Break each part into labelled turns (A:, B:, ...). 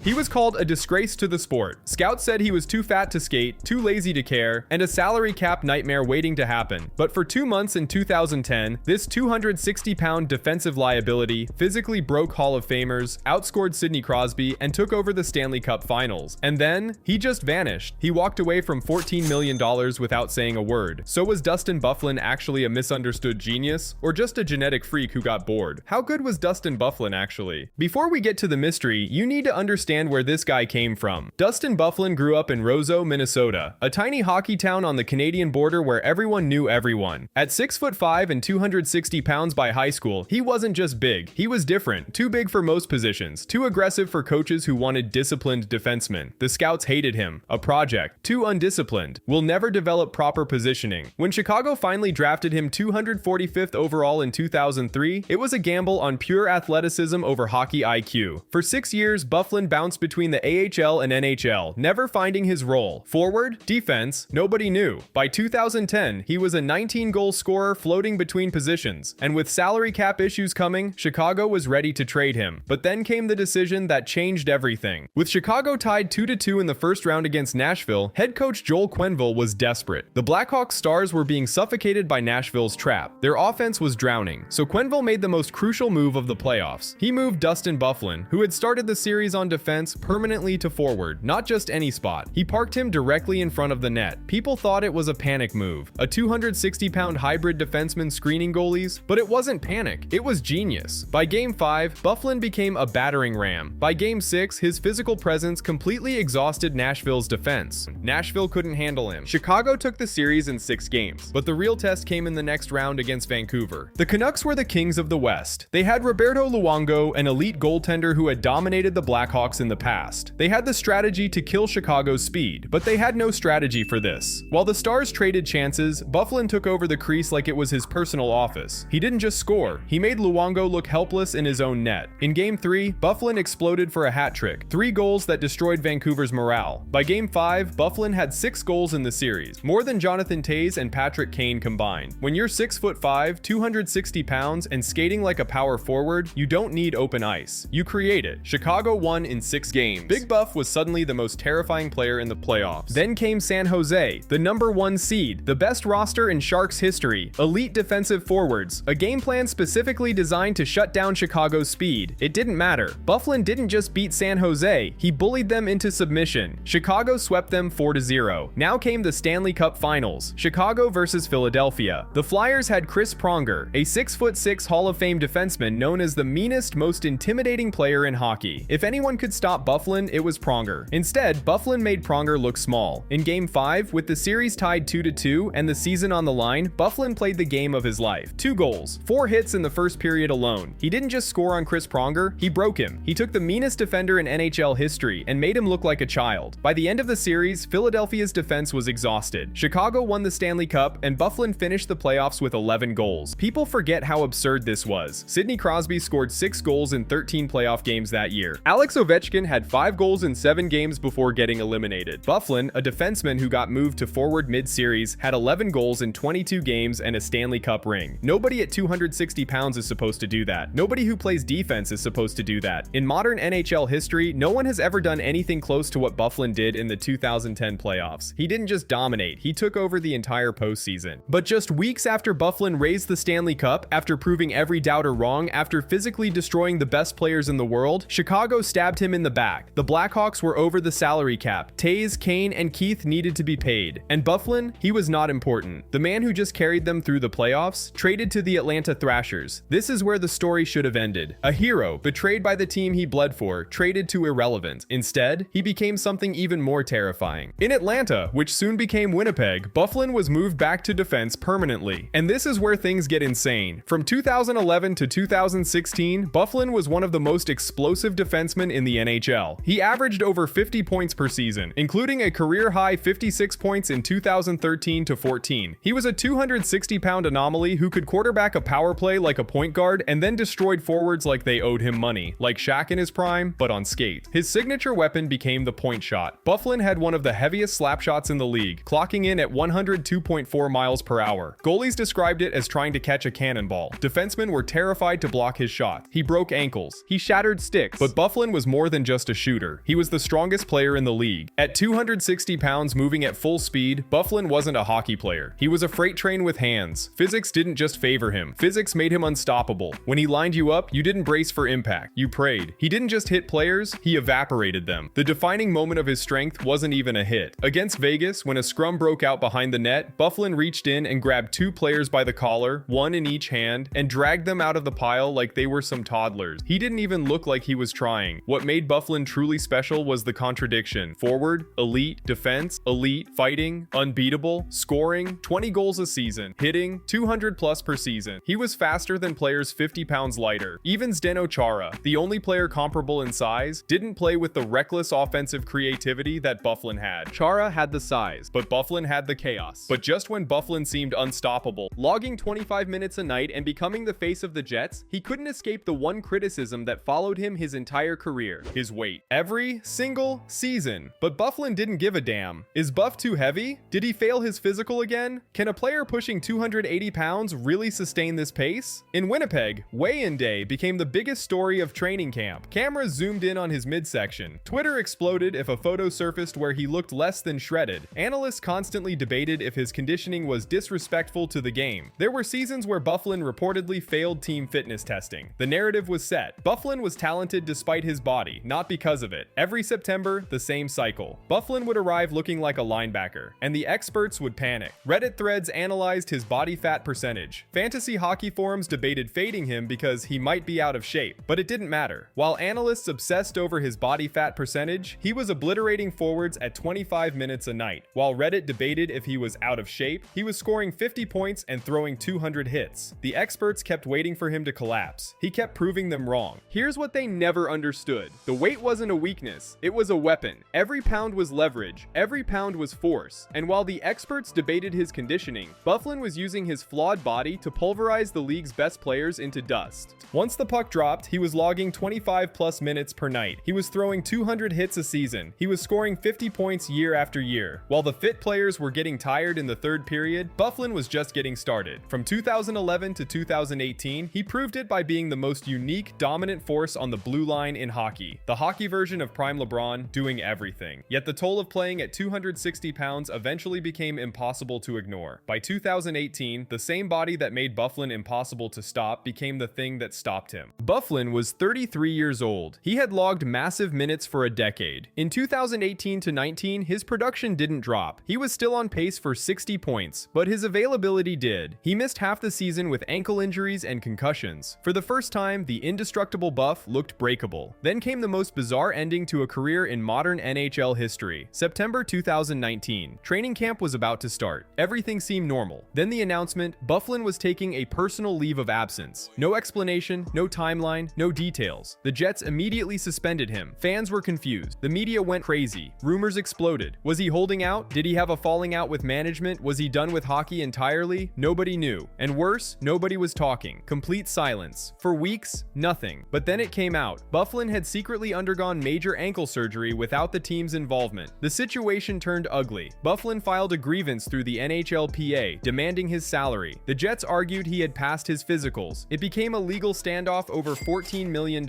A: He was called a disgrace to the sport. Scouts said he was too fat to skate, too lazy to care, and a salary cap nightmare waiting to happen. But for 2 months in 2010, this 260-pound defensive liability physically broke Hall of Famers, outscored Sidney Crosby, and took over the Stanley Cup Finals. And then, he just vanished. He walked away from $14 million without saying a word. So was Dustin Byfuglien actually a misunderstood genius, or just a genetic freak who got bored? How good was Dustin Byfuglien actually? Before we get to the mystery, you need to understand where this guy came from. Dustin Byfuglien grew up in Roseau, Minnesota, a tiny hockey town on the Canadian border where everyone knew everyone. At 6'5" and 260 pounds by high school, he wasn't just big, he was different. Too big for most positions, too aggressive for coaches who wanted disciplined defensemen. The scouts hated him. A project. Too undisciplined. Will never develop proper positioning. When Chicago finally drafted him 245th overall in 2003, it was a gamble on pure athleticism over hockey IQ. For 6 years, Byfuglien bounced between the AHL and NHL, never finding his role. Forward, defense, nobody knew. By 2010, he was a 19-goal scorer floating between positions, and with salary cap issues coming, Chicago was ready to trade him. But then came the decision that changed everything. With Chicago tied 2-2 in the first round against Nashville, head coach Joel Quenneville was desperate. The Blackhawks stars were being suffocated by Nashville's trap. Their offense was drowning, so Quenneville made the most crucial move of the playoffs. He moved Dustin Byfuglien, who had started the series on defense, permanently to forward, not just any spot. He parked him directly in front of the net. People thought it was a panic move, a 260-pound hybrid defenseman screening goalies, but it wasn't panic, it was genius. By Game 5, Byfuglien became a battering ram. By Game 6, his physical presence completely exhausted Nashville's defense. Nashville couldn't handle him. Chicago took the series in 6 games, but the real test came in the next round against Vancouver. The Canucks were the kings of the West. They had Roberto Luongo, an elite goaltender who had dominated the Blackhawks in the past. They had the strategy to kill Chicago's speed, but they had no strategy for this. While the Stars traded chances, Byfuglien took over the crease like it was his personal office. He didn't just score, he made Luongo look helpless in his own net. In Game 3, Byfuglien exploded for a hat trick, 3 goals that destroyed Vancouver's morale. By Game 5, Byfuglien had 6 goals in the series, more than Jonathan Toews and Patrick Kane combined. When you're 6'5", 260 pounds, and skating like a power forward, you don't need open ice. You create it. Chicago won in 6 games. Big Buff was suddenly the most terrifying player in the playoffs. Then came San Jose, the #1 seed, the best roster in Sharks history, elite defensive forwards, a game plan specifically designed to shut down Chicago's speed. It didn't matter. Byfuglien didn't just beat San Jose, he bullied them into submission. Chicago swept them 4-0. Now came the Stanley Cup Finals, Chicago versus Philadelphia. The Flyers had Chris Pronger, a 6'6" Hall of Fame defenseman known as the meanest, most intimidating player in hockey. If anyone could stop Byfuglien, it was Pronger. Instead, Byfuglien made Pronger look small. In Game 5, with the series tied 2-2 and the season on the line, Byfuglien played the game of his life. 2 goals, 4 hits in the first period alone. He didn't just score on Chris Pronger, he broke him. He took the meanest defender in NHL history and made him look like a child. By the end of the series, Philadelphia's defense was exhausted. Chicago won the Stanley Cup, and Byfuglien finished the playoffs with 11 goals. People forget how absurd this was. Sidney Crosby scored 6 goals in 13 playoff games that year. Alex Ovechkin had 5 goals in 7 games before getting eliminated. Byfuglien, a defenseman who got moved to forward mid-series, had 11 goals in 22 games and a Stanley Cup ring. Nobody at 260 pounds is supposed to do that. Nobody who plays defense is supposed to do that. In modern NHL history, no one has ever done anything close to what Byfuglien did in the 2010 playoffs. He didn't just dominate, he took over the entire postseason. But just weeks after Byfuglien raised the Stanley Cup, after proving every doubter wrong, after physically destroying the best players in the world, Chicago stabbed him in the back. The Blackhawks were over the salary cap. Toews, Kane, and Keith needed to be paid. And Byfuglien, he was not important. The man who just carried them through the playoffs, traded to the Atlanta Thrashers. This is where the story should have ended. A hero, betrayed by the team he bled for, traded to irrelevant. Instead, he became something even more terrifying. In Atlanta, which soon became Winnipeg, Byfuglien was moved back to defense permanently. And this is where things get insane. From 2011 to 2016, Byfuglien was one of the most explosive defensemen in the NHL. He averaged over 50 points per season, including a career-high 56 points in 2013 to 14. He was a 260-pound anomaly who could quarterback a power play like a point guard and then destroyed forwards like they owed him money, like Shaq in his prime, but on skate. His signature weapon became the point shot. Byfuglien had one of the heaviest slap shots in the league, clocking in at 102.4 miles per hour. Goalies described it as trying to catch a cannonball. Defensemen were terrified to block his shot. He broke ankles. He shattered sticks. But Byfuglien was more than than just a shooter. He was the strongest player in the league. At 260 pounds moving at full speed, Byfuglien wasn't a hockey player. He was a freight train with hands. Physics didn't just favor him. Physics made him unstoppable. When he lined you up, you didn't brace for impact. You prayed. He didn't just hit players, he evaporated them. The defining moment of his strength wasn't even a hit. Against Vegas, when a scrum broke out behind the net, Byfuglien reached in and grabbed two players by the collar, one in each hand, and dragged them out of the pile like they were some toddlers. He didn't even look like he was trying. What made Byfuglien truly special was the contradiction. Forward, elite, defense, elite, fighting, unbeatable, scoring, 20 goals a season, hitting, 200 plus per season. He was faster than players 50 pounds lighter. Even Zdeno Chara, the only player comparable in size, didn't play with the reckless offensive creativity that Byfuglien had. Chara had the size, but Byfuglien had the chaos. But just when Byfuglien seemed unstoppable, logging 25 minutes a night and becoming the face of the Jets, he couldn't escape the one criticism that followed him his entire career: his weight. Every single season. But Byfuglien didn't give a damn. Is Buff too heavy? Did he fail his physical again? Can a player pushing 280 pounds really sustain this pace? In Winnipeg, weigh-in day became the biggest story of training camp. Cameras zoomed in on his midsection. Twitter exploded if a photo surfaced where he looked less than shredded. Analysts constantly debated if his conditioning was disrespectful to the game. There were seasons where Byfuglien reportedly failed team fitness testing. The narrative was set. Byfuglien was talented despite his body, not because of it. Every September, the same cycle. Byfuglien would arrive looking like a linebacker, and the experts would panic. Reddit threads analyzed his body fat percentage. Fantasy hockey forums debated fading him because he might be out of shape, but it didn't matter. While analysts obsessed over his body fat percentage, he was obliterating forwards at 25 minutes a night. While Reddit debated if he was out of shape, he was scoring 50 points and throwing 200 hits. The experts kept waiting for him to collapse. He kept proving them wrong. Here's what they never understood. The weight wasn't a weakness, it was a weapon. Every pound was leverage, every pound was force. And while the experts debated his conditioning, Byfuglien was using his flawed body to pulverize the league's best players into dust. Once the puck dropped, he was logging 25 plus minutes per night. He was throwing 200 hits a season. He was scoring 50 points year after year. While the fit players were getting tired in the third period, Byfuglien was just getting started. From 2011 to 2018, he proved it by being the most unique, dominant force on the blue line in hockey. The hockey version of Prime LeBron, doing everything. Yet the toll of playing at 260 pounds eventually became impossible to ignore. By 2018, the same body that made Byfuglien impossible to stop became the thing that stopped him. Byfuglien was 33 years old. He had logged massive minutes for a decade. In 2018 to 19, his production didn't drop. He was still on pace for 60 points, but his availability did. He missed half the season with ankle injuries and concussions. For the first time, the indestructible Buff looked breakable. Then came the most bizarre ending to a career in modern NHL history. September 2019. Training camp was about to start. Everything seemed normal. Then the announcement: Byfuglien was taking a personal leave of absence. No explanation, no timeline, no details. The Jets immediately suspended him. Fans were confused. The media went crazy. Rumors exploded. Was he holding out? Did he have a falling out with management? Was he done with hockey entirely? Nobody knew. And worse, nobody was talking. Complete silence. For weeks, nothing. But then it came out. Byfuglien had secretly undergone major ankle surgery without the team's involvement. The situation turned ugly. Byfuglien filed a grievance through the NHLPA, demanding his salary. The Jets argued he had passed his physicals. It became a legal standoff over $14 million.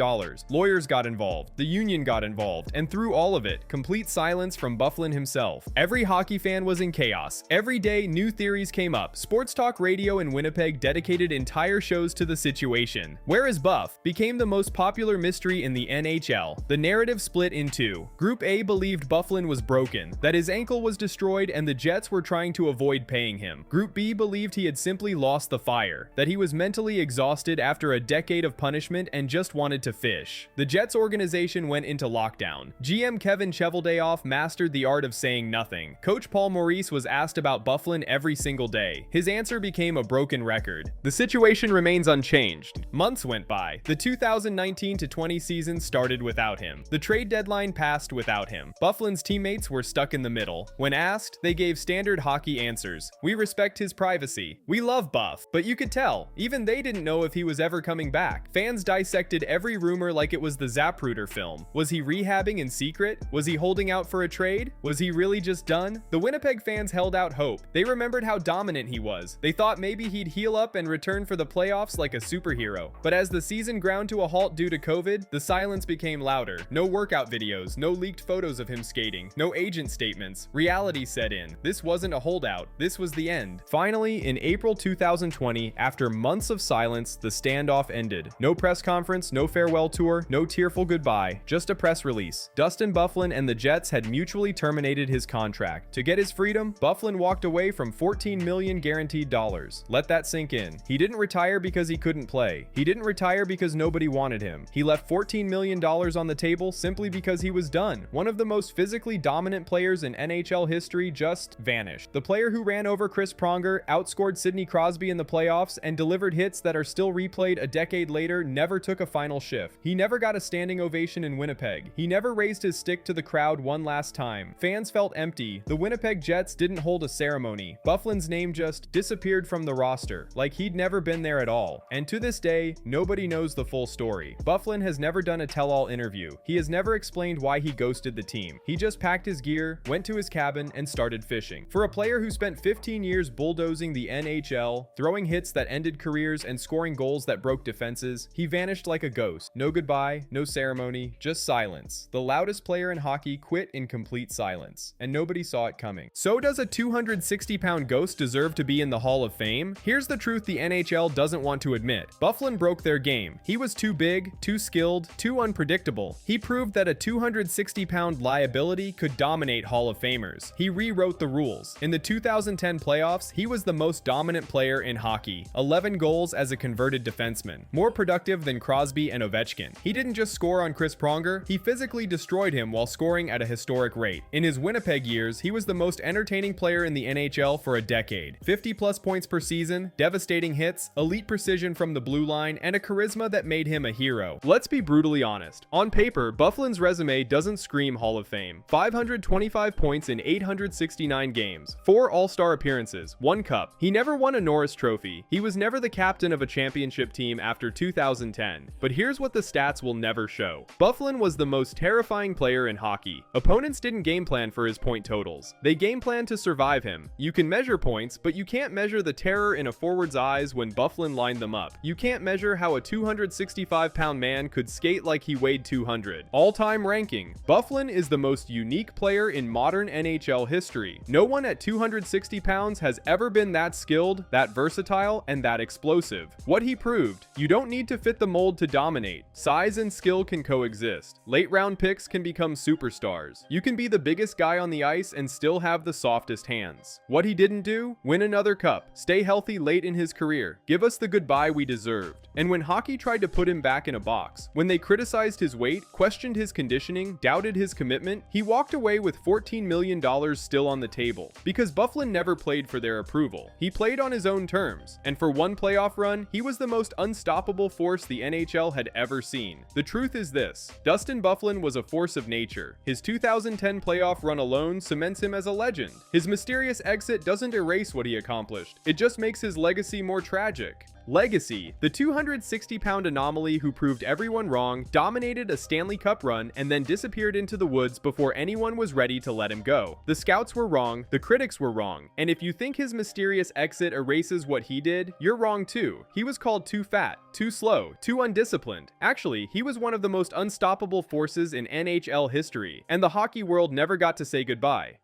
A: Lawyers got involved. The union got involved. And through all of it, complete silence from Byfuglien himself. Every hockey fan was in chaos. Every day, new theories came up. Sports talk radio in Winnipeg dedicated entire shows to the situation. Where is Buff? Became the most popular mystery in the NHL. The narrative split in two. Group A believed Byfuglien was broken, that his ankle was destroyed and the Jets were trying to avoid paying him. Group B believed he had simply lost the fire, that he was mentally exhausted after a decade of punishment and just wanted to fish. The Jets organization went into lockdown. GM Kevin Cheveldayoff mastered the art of saying nothing. Coach Paul Maurice was asked about Byfuglien every single day. His answer became a broken record. The situation remains unchanged. Months went by. The 2019-20 season started without him. The trade deadline passed without him. Byfuglien's teammates were stuck in the middle. When asked, they gave standard hockey answers. We respect his privacy. We love Buff. But you could tell, even they didn't know if he was ever coming back. Fans dissected every rumor like it was the Zapruder film. Was he rehabbing in secret? Was he holding out for a trade? Was he really just done? The Winnipeg fans held out hope. They remembered how dominant he was. They thought maybe he'd heal up and return for the playoffs like a superhero. But as the season ground to a halt due to COVID, the silence became Fame louder. No workout videos, no leaked photos of him skating, no agent statements. Reality set in. This wasn't a holdout, this was the end. Finally, in April 2020, after months of silence, the standoff ended. No press conference, no farewell tour, no tearful goodbye, just a press release. Dustin Byfuglien and the Jets had mutually terminated his contract. To get his freedom, Byfuglien walked away from $14 million guaranteed dollars. Let that sink in. He didn't retire because he couldn't play. He didn't retire because nobody wanted him. He left $14 million on the table simply because he was done. One of the most physically dominant players in NHL history just vanished. The player who ran over Chris Pronger, outscored Sidney Crosby in the playoffs, and delivered hits that are still replayed a decade later never took a final shift. He never got a standing ovation in Winnipeg. He never raised his stick to the crowd one last time. Fans felt empty. The Winnipeg Jets didn't hold a ceremony. Byfuglien's name just disappeared from the roster, like he'd never been there at all. And to this day, nobody knows the full story. Byfuglien has never done a tell-all interview. He has never explained why he ghosted the team. He just packed his gear, went to his cabin, and started fishing. For a player who spent 15 years bulldozing the NHL, throwing hits that ended careers and scoring goals that broke defenses, he vanished like a ghost. No goodbye, no ceremony, just silence. The loudest player in hockey quit in complete silence, and nobody saw it coming. So does a 260-pound ghost deserve to be in the Hall of Fame? Here's the truth the NHL doesn't want to admit. Byfuglien broke their game. He was too big, too skilled, too unpredictable. He proved that a 260-pound liability could dominate Hall of Famers. He rewrote the rules. In the 2010 playoffs, he was the most dominant player in hockey. 11 goals as a converted defenseman. More productive than Crosby and Ovechkin. He didn't just score on Chris Pronger, he physically destroyed him while scoring at a historic rate. In his Winnipeg years, he was the most entertaining player in the NHL for a decade. 50+ points per season, devastating hits, elite precision from the blue line, and a charisma that made him a hero. Let's be brutally honest. On paper, Byfuglien's resume doesn't scream Hall of Fame. 525 points in 869 games, 4 All-Star appearances, 1 cup. He never won a Norris Trophy. He was never the captain of a championship team after 2010. But here's what the stats will never show. Byfuglien was the most terrifying player in hockey. Opponents didn't game plan for his point totals. They game planned to survive him. You can measure points, but you can't measure the terror in a forward's eyes when Byfuglien lined them up. You can't measure how a 265-pound man could skate like he weighed 200. All-time ranking. Byfuglien is the most unique player in modern NHL history. No one at 260 pounds has ever been that skilled, that versatile, and that explosive. What he proved: you don't need to fit the mold to dominate. Size and skill can coexist. Late-round picks can become superstars. You can be the biggest guy on the ice and still have the softest hands. What he didn't do? Win another cup. Stay healthy late in his career. Give us the goodbye we deserved. And when hockey tried to put him back in a box, when they criticized his weight, questioned his conditioning, doubted his commitment, he walked away with $14 million still on the table. Because Byfuglien never played for their approval. He played on his own terms. And for one playoff run, he was the most unstoppable force the NHL had ever seen. The truth is this: Dustin Byfuglien was a force of nature. His 2010 playoff run alone cements him as a legend. His mysterious exit doesn't erase what he accomplished. It just makes his legacy more tragic. Legacy: the 260-pound anomaly who proved everyone wrong, dominated a Stanley Cup run, and then disappeared into the woods before anyone was ready to let him go. The scouts were wrong, the critics were wrong, and if you think his mysterious exit erases what he did, you're wrong too. He was called too fat, too slow, too undisciplined. Actually, he was one of the most unstoppable forces in NHL history, and the hockey world never got to say goodbye.